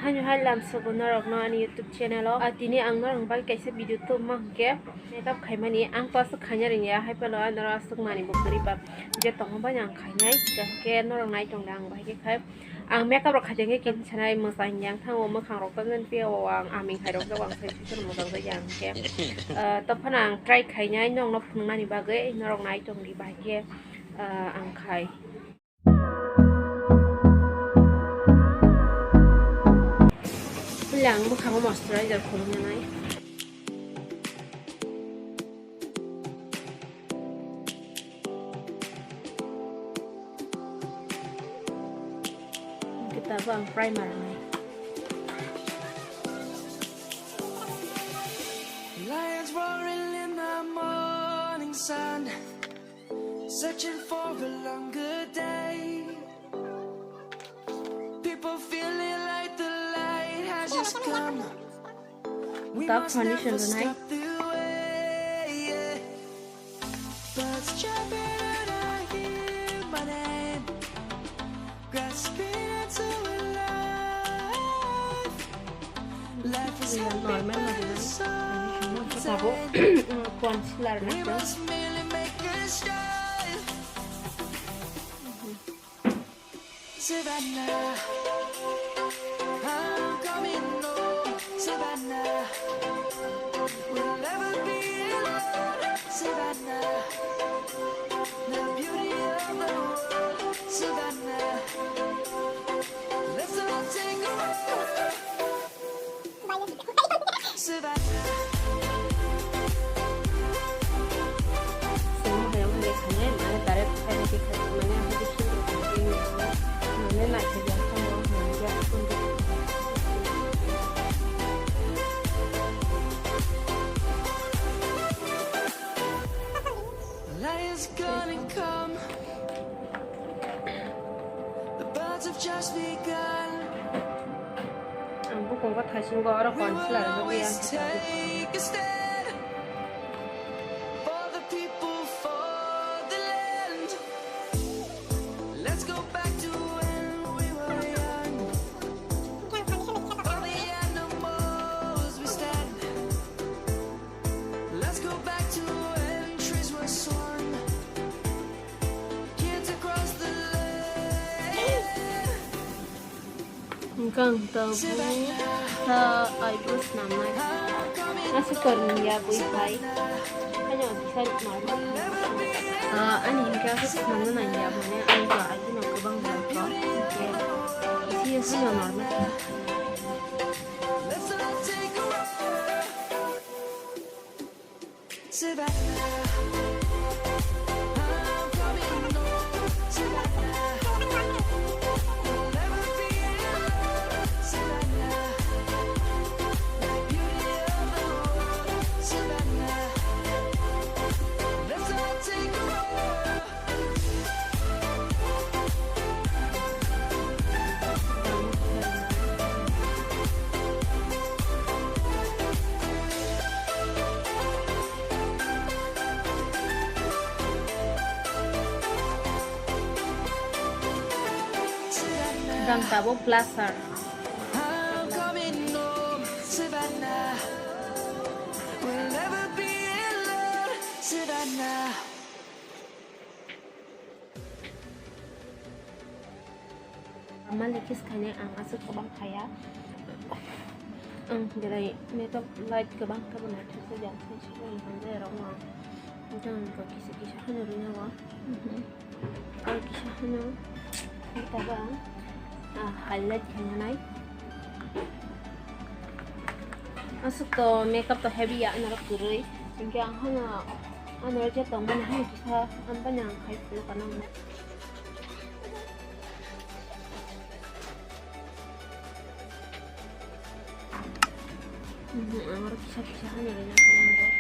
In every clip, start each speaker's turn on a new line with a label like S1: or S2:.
S1: hanya halam sebenarnya orang YouTube channel lo. Tini ang orang bagai kaisa video tu mah ke makeup khaimani ang pas khanya ring ya hai pelo anara suk mani bukri bab je tong banyak khanyai ke orang nai tong dang bagai khai ang makeup rok khajeng ke kin chanai mosang yang thang o makhang rok kan pe wang aming khai rok wang sai chu mo dang yang ke to phanang try khanyai nong no phungna ni bagai orang nai tong di bagai ang khai lang mukhang moisturizer khulnya nai kita bang primer nai
S2: lions roaring in the morning sun, searching for a longer day. People feeling like the light has just come. We must never stop the way. Birds jumping and I hear my name, grasping into life. Life is
S1: normal concealer
S2: we must merely make a start. Savannah, I'm coming home. Savannah, we'll never be alone. Savannah, the beauty of the world. Savannah, let's all take a walk. Savannah. Lions gonna come. The birds have just begun.
S1: Ang bukong ko tayo ko ara
S2: We will
S1: concealer na
S2: always
S1: biya
S2: take a stand for the people, for the land. Let's go back to when we were young. For the animals we stand. Let's go back to when trees were swung. Kids across the land.
S1: hanggang tabu sa eyebrows naman nasa korniya buhay kanya bisa normal ani hingga sa naman na niya mana ang ga ay nagkabang ko isi isi normal
S2: Let's all take a walk. Savannah, I'm coming home. Savannah, we'll never be alone. Savannah, the beauty of the world. Savannah, let's all take a walk.
S1: hanggang tabu plaster
S2: I'm coming home, Savannah. We'll never be alone, Savannah.
S1: malakis kanya ang asuk kabang kaya ang dari makeup light kabang kabang natin sa dyan sa siya yung handera mo hanggang kisa-kisa hano rin ako ay kisa hano kita ba highlight kanya na asuk to makeup to heavy ya narak tuloy hingga ang hana ano rin siya tong manahin kisa ang banyang kahit sila ka nang Ang kisah-kisah hanya dengan pelanggan.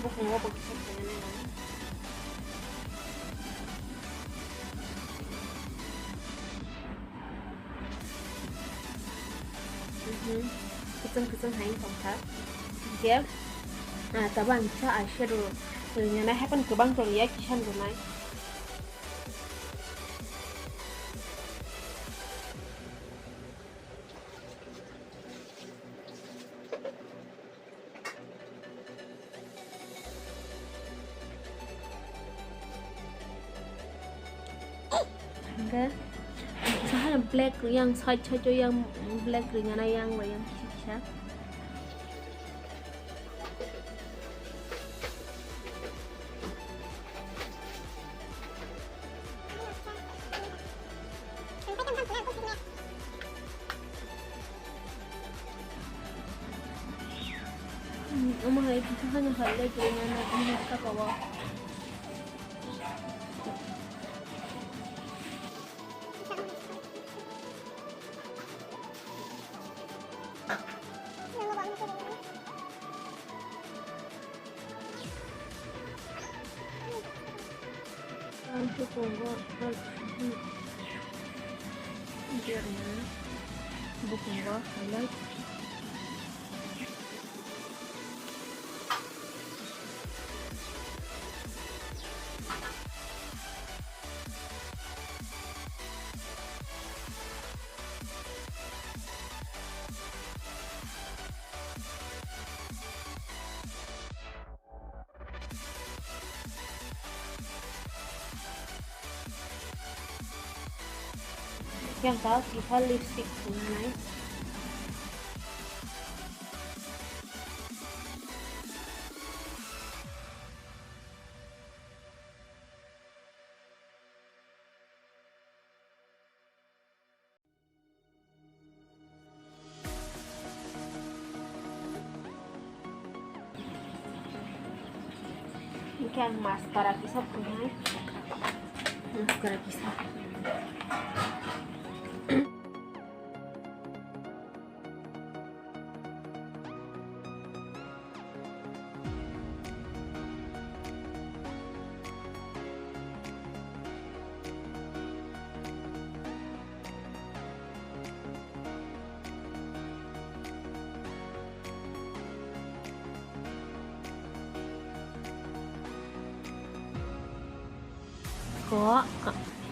S1: bukan gua pakai kayaknya nih. Keceng hain tongkat. Dia, tabang bisa eyeshadow. Ternyata happen kebang ya kisah gunai. Enggak. Saya black yang saya yang black dengan yang kisah. Umah itu hanya halnya dengan ini apa wah. Untuk gua biarnya bukan gua highlight. Yang tahu kita lipstick mengenai ini yang maskara kisah punya maskara kisah.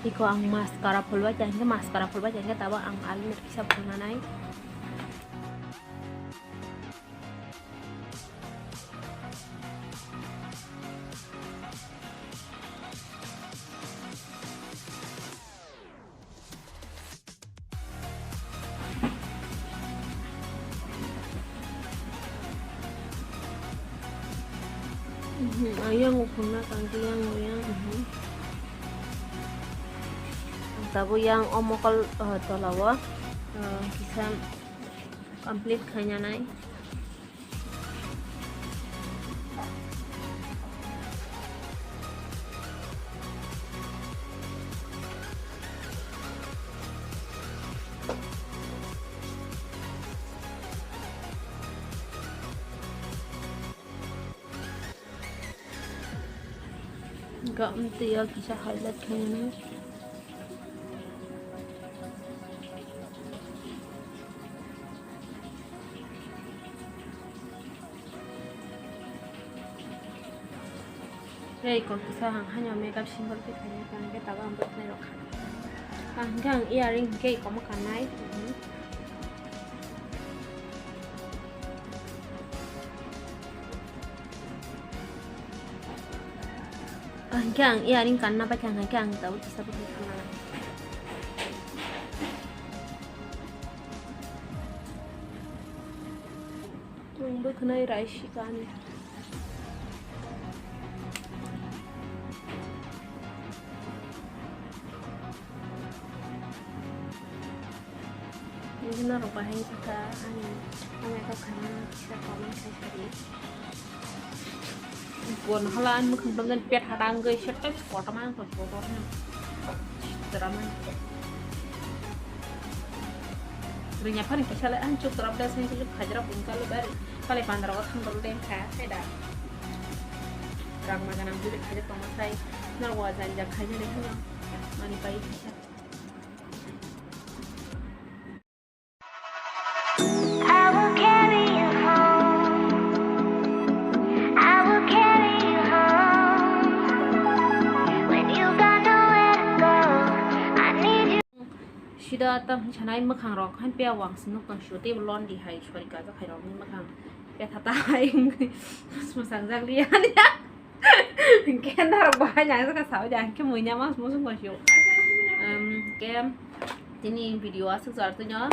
S1: Iko ang maskara full wajah tahu ang alin bisa punanay. Ayang ukuna kanti yang tabu yang omokal tolawa bisa complete kanya nai. Enggak mesti ya bisa highlight kanya nai. Kalau kita hanya makeup simbol kita kan kita tahu ambil nih loh kan. Gang earring kayak kamu kan naik. Gang earring kan apa gang tahu bisa begitu kan. Tunggu kena rice kan. Ini narupahin kita makeup karena bisa komen saya tadi. Buồn halaan mực bằng ngân biệt hadang gây chất tích của tâm an của tôi drama. Rinya paling kisah lah ancuk terapda saya cukup hajar pun kalau bari pandara waktu dulu deh kah saya dah. rang maganang dulu kita tomasai narwa zanja kanya deh kan mani pai kita
S2: I will carry you home. I will carry you home. When you got nowhere to go, I need you.
S1: Shida tam chanai makhang rok han pia wang snuk tang shuti blon di hai chori ka za khai rok ni makhang pia thata hai musang jang lian ya ken dar ba nya sa ka sao jang ke munya mas musung ko shu kem tini video asuk zar tu nya